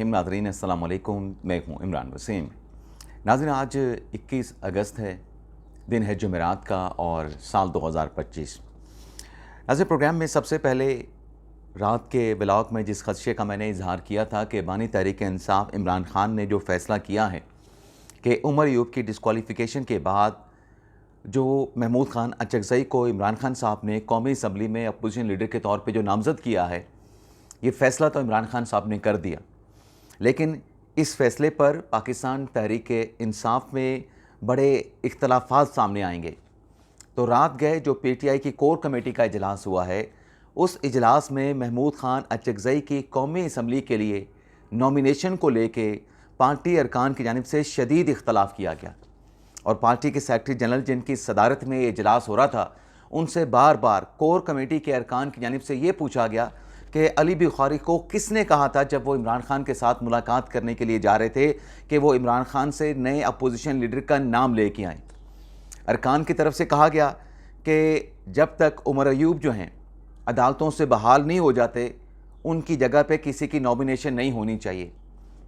नाज़रीन अस्सलाम वालेकुम, मैं हूँ इमरान वसीम। नाज़रीन, आज 21 अगस्त है, दिन है जुमेरात का और साल 2025। नाज़रीन, प्रोग्राम में सबसे पहले रात के ब्लॉग में जिस खदशे का मैंने इजहार किया था कि बानी तहरीक इंसाफ इमरान खान ने जो फ़ैसला किया है कि उमर अयूब की डिस्क्वालिफ़िकेशन के बाद जो महमूद खान अचकज़ई को इमरान खान साहब ने कौमी असम्बली में अपोजिशन लीडर के तौर पर जो नामज़द किया है, ये फ़ैसला तो इमरान खान साहब ने कर दिया, लेकिन इस फ़ैसले पर पाकिस्तान तहरीक इंसाफ में बड़े इख्तलाफात सामने आएंगे। तो रात गए जो पीटीआई की कोर कमेटी का इजलास हुआ है, उस इजलास में महमूद खान अचकज़ई की कौमी असम्बली के लिए नॉमिनेशन को लेके पार्टी अरकान की जानिब से शदीद इख्तलाफ किया गया और पार्टी के सेक्रेटरी जनरल जिनकी सदारत में ये इजलास हो रहा था, उनसे बार बार कोर कमेटी के अरकान की जानिब से ये पूछा गया कि अली बुखारी को किसने कहा था जब वो इमरान खान के साथ मुलाकात करने के लिए जा रहे थे कि वो इमरान खान से नए अपोजिशन लीडर का नाम लेके आए। अरकान की तरफ से कहा गया कि जब तक उमर अयूब जो हैं अदालतों से बहाल नहीं हो जाते, उनकी जगह पे किसी की नॉमिनेशन नहीं होनी चाहिए।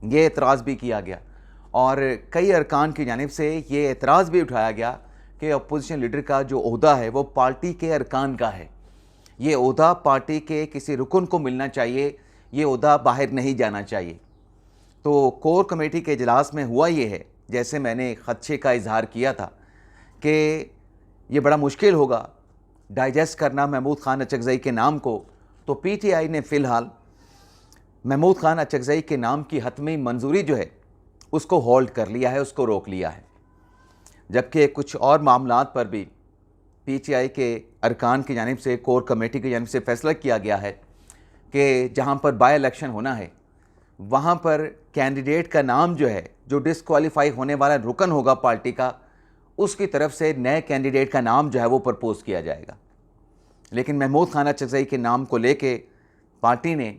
ये एतराज़ भी किया गया और कई अरकान की जानिब से ये एतराज़ भी उठाया गया कि अपोजिशन लीडर का जो ओहदा है वो पार्टी के अरकान का है, ये ओहदा पार्टी के किसी रुकन को मिलना चाहिए, ये ओहदा बाहर नहीं जाना चाहिए। तो कोर कमेटी के इजलास में हुआ ये है, जैसे मैंने खदशे का इजहार किया था कि ये बड़ा मुश्किल होगा डाइजेस्ट करना महमूद खान अचकज़ई के नाम को। तो पीटीआई ने फ़िलहाल महमूद खान अचकज़ई के नाम की हतमी मंजूरी जो है उसको होल्ड कर लिया है, उसको रोक लिया है। जबकि कुछ और मामलात पर भी पीटीआई के अरकान की जानिब से, कोर कमेटी की जानिब से फ़ैसला किया गया है कि जहाँ पर बाई इलेक्शन होना है, वहाँ पर कैंडिडेट का नाम जो है, जो डिसक्वालीफाई होने वाला रुकन होगा पार्टी का, उसकी तरफ से नए कैंडिडेट का नाम जो है वो प्रपोज़ किया जाएगा। लेकिन महमूद खान अचकज़ई के नाम को लेके पार्टी ने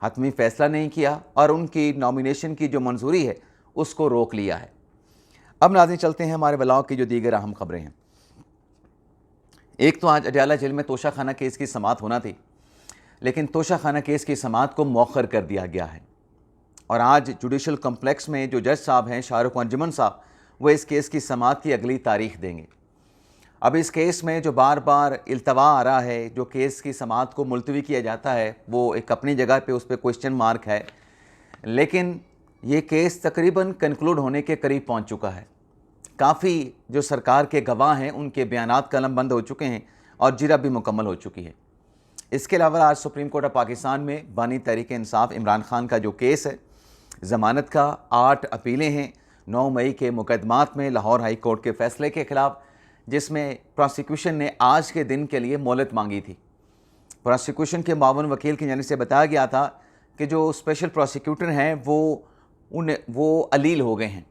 हतमी फ़ैसला नहीं किया और उनकी नॉमिनेशन की जो मंजूरी है उसको रोक लिया है। अब नाज़रीन, चलते हैं हमारे ब्लॉग की जो दीगर अहम खबरें हैं। एक तो आज अडयाला जेल में तोशा खाना केस की समाअत होना थी, लेकिन तोशा खाना केस की समाअत को मौखर कर दिया गया है और आज जुडिशल कम्प्लेक्स में जो जज साहब हैं शाहरुख अंजुमन साहब, वो इस केस की समाअत की अगली तारीख देंगे। अब इस केस में जो बार बार इल्तवा आ रहा है, जो केस की समाअत को मुलतवी किया जाता है, वो एक अपनी जगह पे उस पर क्वेश्चन मार्क है, लेकिन ये केस तकरीबन कंक्लूड होने के करीब पहुंच चुका है। काफ़ी जो सरकार के गवाह हैं उनके बयानात कलम बंद हो चुके हैं और जिरह भी मुकम्मल हो चुकी है। इसके अलावा आज सुप्रीम कोर्ट ऑफ पाकिस्तान में बानी तहरीक इंसाफ इमरान खान का जो केस है, ज़मानत का 8 अपीलें हैं 9 मई के मुकदमात में लाहौर हाई कोर्ट के फ़ैसले के ख़िलाफ़, जिसमें प्रोसिक्यूशन ने आज के दिन के लिए मोहलत मांगी थी। प्रोसिक्यूशन के मावन वकील की जानिब से बताया गया था कि जो स्पेशल प्रोसिक्यूटर हैं वो अलील हो गए हैं,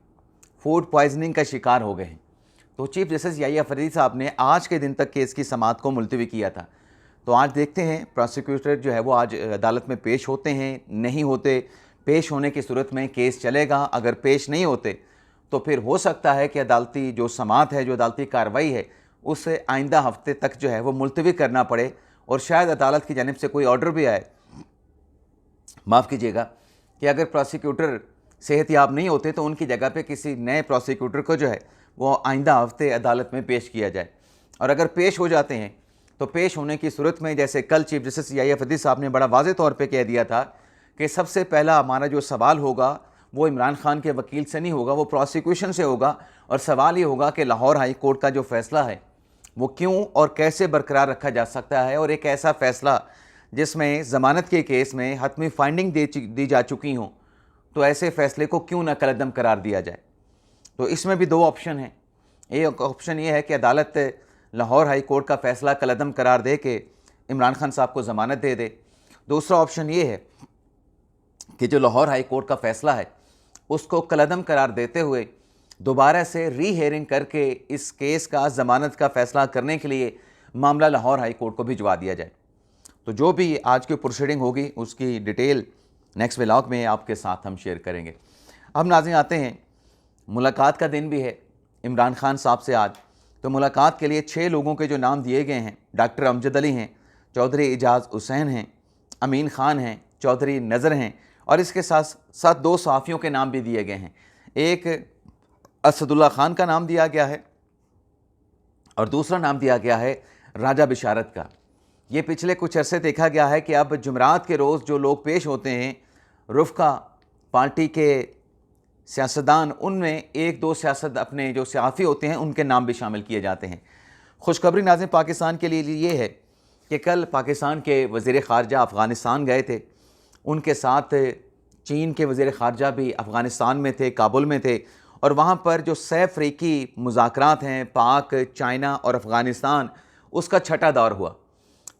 फूड पॉइजनिंग का शिकार हो गए हैं। तो चीफ जस्टिस याहिया फरीदी साहब ने आज के दिन तक केस की समाअत को मुलतवी किया था। तो आज देखते हैं प्रोसिक्यूटर जो है वो आज अदालत में पेश होते हैं, नहीं होते। पेश होने की सूरत में केस चलेगा, अगर पेश नहीं होते तो फिर हो सकता है कि अदालती जो समाअत है, जो अदालती कार्रवाई है, उसे आइंदा हफ्ते तक जो है वो मुलतवी करना पड़े और शायद अदालत की जानिब से कोई ऑर्डर भी आए, माफ़ कीजिएगा, कि अगर प्रोसिक्यूटर सेहतयाब नहीं होते तो उनकी जगह पे किसी नए प्रोसिक्यूटर को जो है वो आइंदा हफ्ते अदालत में पेश किया जाए। और अगर पेश हो जाते हैं तो पेश होने की सूरत में, जैसे कल चीफ जस्टिस याहिया फरीदी साहब ने बड़ा वाज़ेह तौर पे कह दिया था कि सबसे पहला हमारा जो सवाल होगा वो इमरान खान के वकील से नहीं होगा, वो प्रोसिक्यूशन से होगा और सवाल ये होगा कि लाहौर हाई कोर्ट का जो फ़ैसला है वो क्यों और कैसे बरकरार रखा जा सकता है, और एक ऐसा फ़ैसला जिसमें ज़मानत के केस में हतमी फाइंडिंग दी जा चुकी हों, तो ऐसे फ़ैसले को क्यों ना कलअदम करार दिया जाए। तो इसमें भी 2 ऑप्शन हैं। एक ऑप्शन ये है कि अदालत लाहौर हाई कोर्ट का फ़ैसला कलअदम करार दे के इमरान खान साहब को ज़मानत दे दे। दूसरा ऑप्शन ये है कि जो लाहौर हाई कोर्ट का फ़ैसला है उसको कलअदम करार देते हुए दोबारा से री हेयरिंग करके इस केस का ज़मानत का फ़ैसला करने के लिए मामला लाहौर हाई कोर्ट को भिजवा दिया जाए। तो जो भी आज की प्रोसीडिंग होगी उसकी डिटेल नेक्स्ट व्लॉग में आपके साथ हम शेयर करेंगे। अब नाज़रीन, आते हैं, मुलाकात का दिन भी है इमरान खान साहब से आज। तो मुलाकात के लिए 6 लोगों के जो नाम दिए गए हैं, डॉक्टर अमजद अली हैं, चौधरी एजाज़ हुसैन हैं, अमीन ख़ान हैं, चौधरी नज़र हैं और इसके साथ साथ 2 सहाफ़ियों के नाम भी दिए गए हैं। एक असदुल्ला खान का नाम दिया गया है और दूसरा नाम दिया गया है राजा बिशारत का। ये पिछले कुछ अरसे देखा गया है कि अब जुमेरात के रोज़ जो लोग पेश होते हैं रुफ़का पार्टी के सियासतदान, उनमें 1-2 सियासत अपने जो सहाफ़ी होते हैं उनके नाम भी शामिल किए जाते हैं। खुशखबरी नाज़रीन पाकिस्तान के लिए ये है कि कल पाकिस्तान के वज़ीर ख़ारजा अफ़गानिस्तान गए थे। उनके साथ चीन के वज़ीर ख़ारजा भी अफ़गानिस्तान में थे, काबुल में थे, और वहाँ पर जो सह अफ़रीकी मुज़ाकरात हैं पाक, चाइना और अफ़गानिस्तान, उसका छठा दौर हुआ।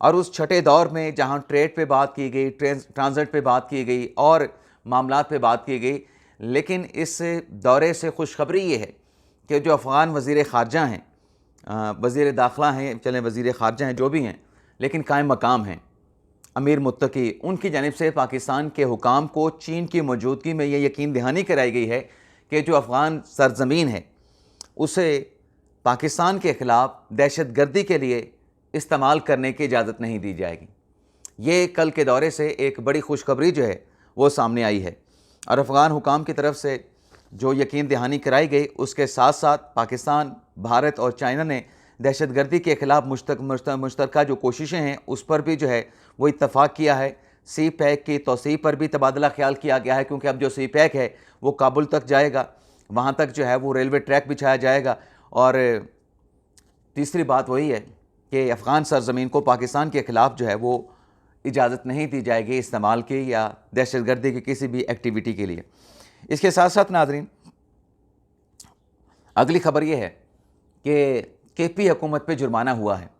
और उस छठे दौर में जहाँ ट्रेड पे बात की गई, ट्रांज़िट पे बात की गई और मामलात पे बात की गई, लेकिन इस दौरे से खुशखबरी ये है कि जो अफ़गान वज़ीर ख़ारजा हैं, वज़ीर दाखिला हैं, चलें वज़ीर ख़ारजा हैं, जो भी हैं, लेकिन कायम मकाम हैं, अमीर मुत्तकी, उनकी जानिब से पाकिस्तान के हुकाम को चीन की मौजूदगी में ये यकीन दहानी कराई गई है कि जो अफ़गान सरज़मीन है उसे पाकिस्तान के ख़िलाफ़ दहशतगर्दी के लिए इस्तेमाल करने की इजाज़त नहीं दी जाएगी। ये कल के दौरे से एक बड़ी खुशखबरी जो है वो सामने आई है और अफ़गान हुकाम की तरफ से जो यकीन दहानी कराई गई, उसके साथ साथ पाकिस्तान, भारत और चाइना ने दहशतगर्दी के ख़िलाफ़ मुश्तरका जो कोशिशें हैं उस पर भी जो है वो इत्तफ़ाक़ किया है। सी पैक की तोसी पर भी तबादला ख्याल किया गया है, क्योंकि अब जो सी पैक है वो काबुल तक जाएगा, वहाँ तक जो है वो रेलवे ट्रैक बिछाया जाएगा। और तीसरी बात वही है कि अफ़गान सरज़मीन को पाकिस्तान के ख़िलाफ़ जो है वो इजाज़त नहीं दी जाएगी इस्तेमाल की या दहशतगर्दी की किसी भी एक्टिविटी के लिए। इसके साथ साथ नाज़रीन, अगली खबर ये है कि केपी हुकूमत पे जुर्माना हुआ है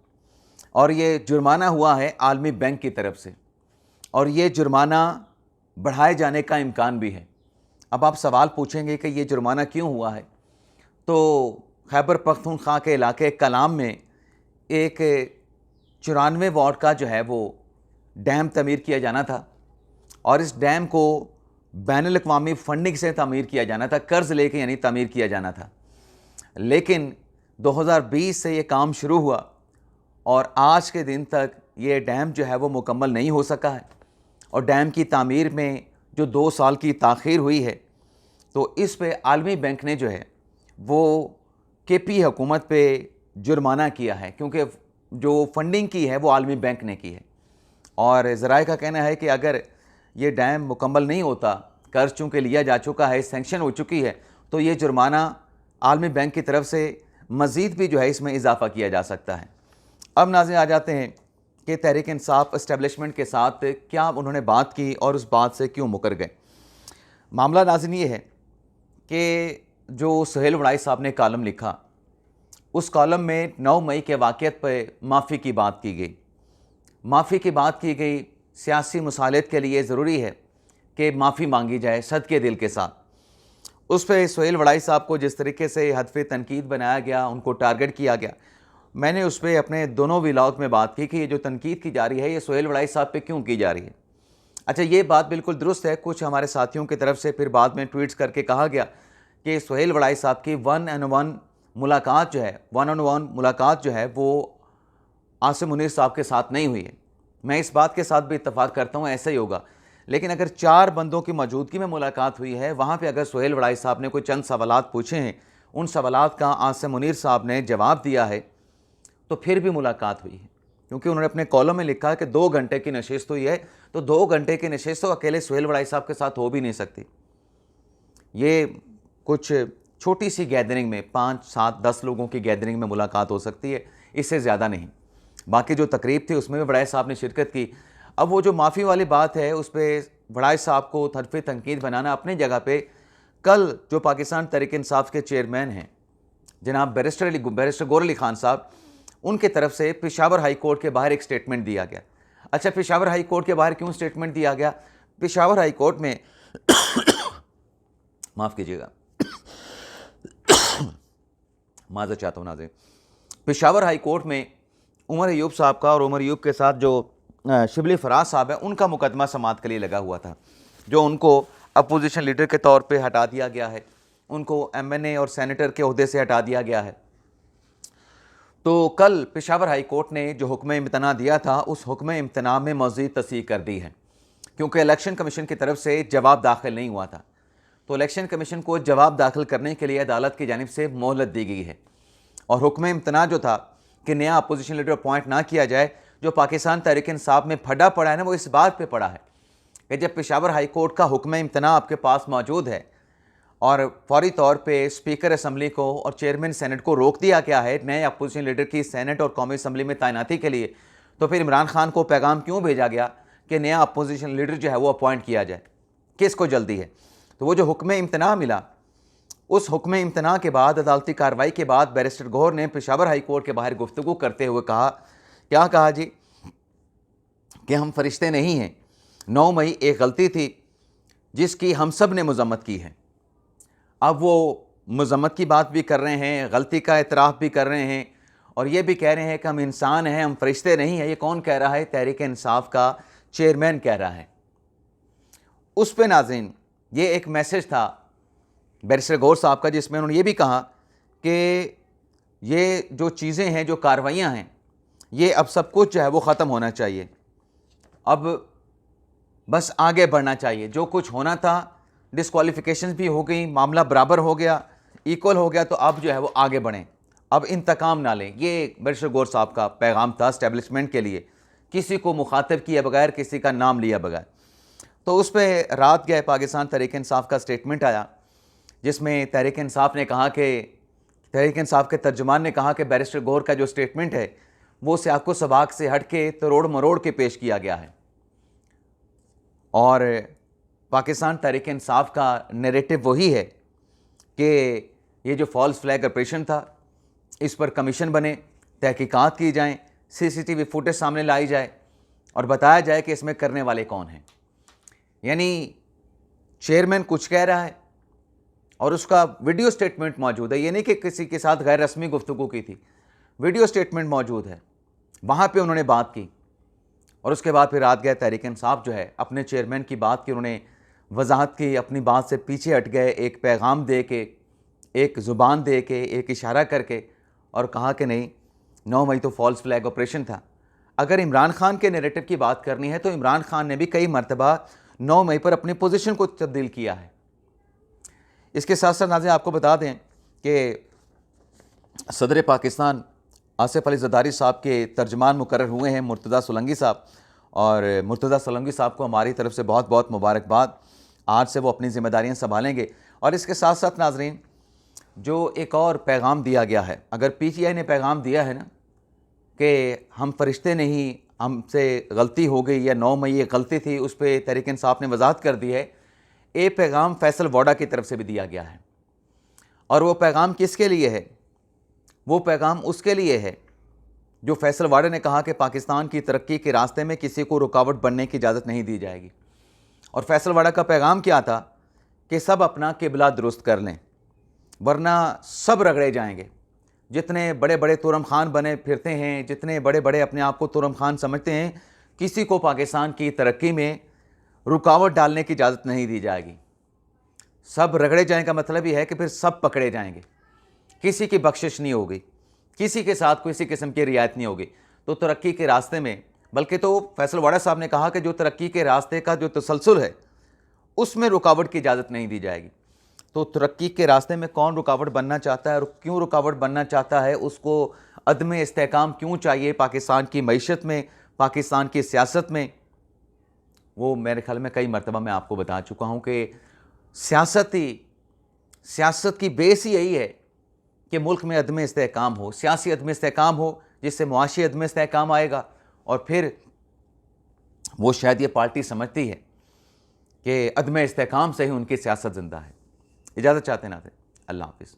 और ये जुर्माना हुआ है आलमी बैंक की तरफ से, और ये जुर्माना बढ़ाए जाने का इम्कान भी है। अब आप सवाल पूछेंगे कि ये जुर्माना क्यों हुआ है, तो खैबर पख्तूनख्वा के इलाके कलाम में एक 94 वाट का जो है वो डैम तमीर किया जाना था और इस डैम को बैनुल अक़वामी फंडिंग से तमीर किया जाना था, कर्ज़ लेके यानी तमीर किया जाना था। लेकिन 2020 से ये काम शुरू हुआ और आज के दिन तक ये डैम जो है वो मुकम्मल नहीं हो सका है और डैम की तामीर में जो 2 साल की ताख़ीर हुई है, तो इस पे आलमी बैंक ने जो है वो केपी हुकूमत पे जुर्माना किया है, क्योंकि जो फंडिंग की है वो आलमी बैंक ने की है। और ज़राए का कहना है कि अगर ये डैम मुकम्मल नहीं होता, कर्ज चूँकि लिया जा चुका है, सैंक्शन हो चुकी है, तो ये जुर्माना आलमी बैंक की तरफ से मज़ीद भी जो है इसमें इजाफ़ा किया जा सकता है। अब नाज़रीन आ जाते हैं कि तहरीक इंसाफ एस्टेब्लिशमेंट के साथ क्या उन्होंने बात की और उस बात से क्यों मुकर गए। मामला नाज़रीन ये है कि जो सुहेल वड़ाई साहब ने कॉलम लिखा, उस कॉलम में 9 मई के वाक़ियत पर माफ़ी की बात की गई। माफ़ी की बात की गई, सियासी मुसालहत के लिए ज़रूरी है कि माफ़ी मांगी जाए सदके दिल के साथ। उस पर सुहेल वड़ाई साहब को जिस तरीके से हदफ़े तनकीद बनाया गया, उनको टारगेट किया गया, मैंने उस पर अपने दोनों व्लॉग में बात की कि ये जो तनकीद की जा रही है ये सुहेल वड़ाई साहब पे क्यों की जा रही है। अच्छा, ये बात बिल्कुल दुरुस्त है। कुछ हमारे साथियों की तरफ से फिर बाद में ट्वीट्स करके कहा गया कि सुहेल वड़ाई साहब की 1-on-1 मुलाकात जो है, 1-on-1 मुलाकात जो है वो आसिम मुनीर साहब के साथ नहीं हुई है। मैं इस बात के साथ भी इत्तफाक करता हूँ, ऐसा ही होगा। लेकिन अगर 4 बंदों की मौजूदगी में मुलाकात हुई है, वहाँ पे अगर सुहेल वड़ाई साहब ने कोई चंद सवालात पूछे हैं, उन सवालात का आसिम मुनीर साहब ने जवाब दिया है, तो फिर भी मुलाकात हुई है। क्योंकि उन्होंने अपने कॉलम में लिखा कि 2 घंटे की नशिस्त हुई है, तो 2 घंटे की नशिस्त तो अकेले सुहेल वड़ाई साहब के साथ हो भी नहीं सकती। ये कुछ छोटी सी गैदरिंग में 5, 7, 10 लोगों की गैदरिंग में मुलाकात हो सकती है, इससे ज़्यादा नहीं। बाकी जो तकरीब थी उसमें भी वड़ाई साहब ने शिरकत की। अब वो जो माफ़ी वाली बात है उस पर वड़ाई साहब को हदफ़े तनकीद बनाना अपनी जगह पे, कल जो पाकिस्तान तहरीक इंसाफ के चेयरमैन हैं जनाब बैरिस्टर गौहर अली खान साहब, उनके तरफ से पेशावर हाई कोर्ट के बाहर एक स्टेटमेंट दिया गया। अच्छा, पेशावर हाई कोर्ट के बाहर क्यों स्टेटमेंट दिया गया? पेशावर हाई कोर्ट में माफ़ कीजिएगा, माज़रत चाहता हूँ नाज़रीन, पेशावर हाई कोर्ट में उमर अयूब साहब का और उमर अयूब के साथ जो शिबली फराज साहब है उनका मुकदमा समाअत के लिए लगा हुआ था, जो उनको अपोजिशन लीडर के तौर पे हटा दिया गया है, उनको MNA और सेनेटर के ओहदे से हटा दिया गया है। तो कल पेशावर हाई कोर्ट ने जो हुक्म इम्तना दिया था, उस हुक्म इम्तना में मज़ीद तस्दीक कर दी है, क्योंकि इलेक्शन कमीशन की तरफ से जवाब दाखिल नहीं हुआ था। तो इलेक्शन कमीशन को जवाब दाखिल करने के लिए अदालत की जानिब से मोहलत दी गई है और हुक्म इम्तना जो था कि नया अपोजिशन लीडर अपॉइंट ना किया जाए, जो पाकिस्तान तहरीक इंसाफ में फटा पड़ा है ना, वो इस बात पे पड़ा है कि जब पेशावर हाई कोर्ट का हुक्म इम्तना आपके पास मौजूद है और फौरी तौर पे स्पीकर असम्बली को और चेयरमैन सेनेट को रोक दिया गया है नए अपोजिशन लीडर की सेनेट और कौमी असम्बली में तैनाती के लिए, तो फिर इमरान खान को पैगाम क्यों भेजा गया कि नया अपोजिशन लीडर जो है वो अपॉइंट किया जाए, किसको जल्दी है। तो वो जो हुक्म इम्तना मिला, उस हुक्म इम्तना के बाद अदालती कार्रवाई के बाद बैरिस्टर गौहर ने पेशावर हाई कोर्ट के बाहर गुफ्तगू करते हुए कहा, क्या कहा जी, कि हम फरिश्ते नहीं हैं। 9 मई एक गलती थी जिसकी हम सब ने मजम्मत की है। अब वो मजम्मत की बात भी कर रहे हैं, गलती का एतराफ़ भी कर रहे हैं और ये भी कह रहे हैं कि हम इंसान हैं, हम फरिश्ते नहीं हैं। ये कौन कह रहा है? तहरीक इंसाफ का चेयरमैन कह रहा है। उस पे नाज़रीन ये एक मैसेज था बैरिस्टर गौहर साहब का, जिसमें उन्होंने ये भी कहा कि ये जो चीज़ें हैं, जो कार्रवाइयाँ हैं, ये अब सब कुछ जो है वो ख़त्म होना चाहिए। अब बस आगे बढ़ना चाहिए। जो कुछ होना था, डिस्क्वालिफिकेशन भी हो गई, मामला बराबर हो गया, इक्वल हो गया, तो अब जो है वो आगे बढ़ें, अब इंतकाम ना लें। ये बैरिस्टर गौहर साहब का पैगाम था एस्टेब्लिशमेंट के लिए, किसी को मुखातिब किए बगैर, किसी का नाम लिया बगैर। तो उस पर रात गए पाकिस्तान तहरीक इंसाफ का स्टेटमेंट आया, जिसमें तहरीक इंसाफ ने कहा कि तहरीक इंसाफ के तर्जुमान ने कहा कि बैरिस्टर गौहर का जो स्टेटमेंट है वो सियाको सबाक से हट के तरोड़ मरोड़ के पेश किया गया है और पाकिस्तान तहरीक इंसाफ का नैरेटिव वही है कि ये जो फॉल्स फ्लैग ऑपरेशन था, इस पर कमीशन बने, तहकीकात की जाएं, CCTV फुटेज सामने लाई जाए और बताया जाए कि इसमें करने वाले कौन हैं। यानी चेयरमैन कुछ कह रहा है और उसका वीडियो स्टेटमेंट मौजूद है। ये नहीं कि किसी के साथ गैर रस्मी गुफ्तगू की थी, वीडियो स्टेटमेंट मौजूद है, वहाँ पे उन्होंने बात की और उसके बाद फिर रात गए तहरीक इंसाफ जो है अपने चेयरमैन की बात की उन्होंने वजाहत की, अपनी बात से पीछे हट गए, एक पैगाम दे के, एक ज़ुबान दे के, एक इशारा करके और कहा कि नहीं, 9 मई तो फॉल्स फ्लैग ऑपरेशन था। अगर इमरान खान के नैरेटिव की बात करनी है तो इमरान खान ने भी कई मरतबा 9 मई पर अपनी पोजीशन को तब्दील किया है। इसके साथ साथ नाज़रीन आपको बता दें कि सदर पाकिस्तान आसिफ अली ज़रदारी साहब के तर्जमान मुकर्रर हुए हैं मुर्तज़ा सोलंकी साहब, और मुर्तज़ा सोलंकी साहब को हमारी तरफ से बहुत बहुत मुबारकबाद। आज से वो अपनी ज़िम्मेदारियाँ संभालेंगे। और इसके साथ साथ नाज़रीन जो एक और पैगाम दिया गया है, अगर PTI ने पैगाम दिया है ना कि हम फरिश्ते नहीं, हमसे गलती हो गई या 9 मई ये गलती थी, उस पर तहरीक इंसाफ ने वजाहत कर दी है। ये पैगाम फैसल वाडा की तरफ से भी दिया गया है और वो पैगाम किसके लिए है? वो पैगाम उसके लिए है जो फैसल वाडा ने कहा कि पाकिस्तान की तरक्की के रास्ते में किसी को रुकावट बनने की इजाज़त नहीं दी जाएगी। और फैसल वाडा का पैगाम क्या था कि सब अपना किबला दुरुस्त कर लें वरना सब रगड़े जाएंगे। जितने बड़े बड़े तुरम खान बने फिरते हैं, जितने बड़े बड़े अपने आप को तुरम खान समझते हैं, किसी को पाकिस्तान की तरक्की में रुकावट डालने की इजाज़त नहीं दी जाएगी। सब रगड़े जाने का मतलब ही है कि फिर सब पकड़े जाएंगे, किसी की बख्शिश नहीं होगी, किसी के साथ किसी किस्म की रियायत नहीं होगी। तो तरक्की के रास्ते में, बल्कि तो फैसल वाडा साहब ने कहा कि जो तरक्की के रास्ते का जो तसलसल है उसमें रुकावट की इजाज़त नहीं दी जाएगी। तो तरक्की के रास्ते में कौन रुकावट बनना चाहता है और क्यों रुकावट बनना चाहता है, उसको अदम इस्तेहकाम क्यों चाहिए पाकिस्तान की मईशत में, पाकिस्तान की सियासत में, वो मेरे ख्याल में कई मरतबा मैं आपको बता चुका हूँ कि सियासत की बेस ही यही है कि मुल्क में अदम इस्तेहकाम हो, सियासी अदम इस्तेहकाम हो, जिससे मुआशी अदम इस्तेहकाम आएगा और फिर वो शायद ये पार्टी समझती है कि अदम इस्तेहकाम से ही उनकी सियासत ज़िंदा है। इजाज़त चाहते हैं नाज़रीन, अल्लाह हाफ़िज़।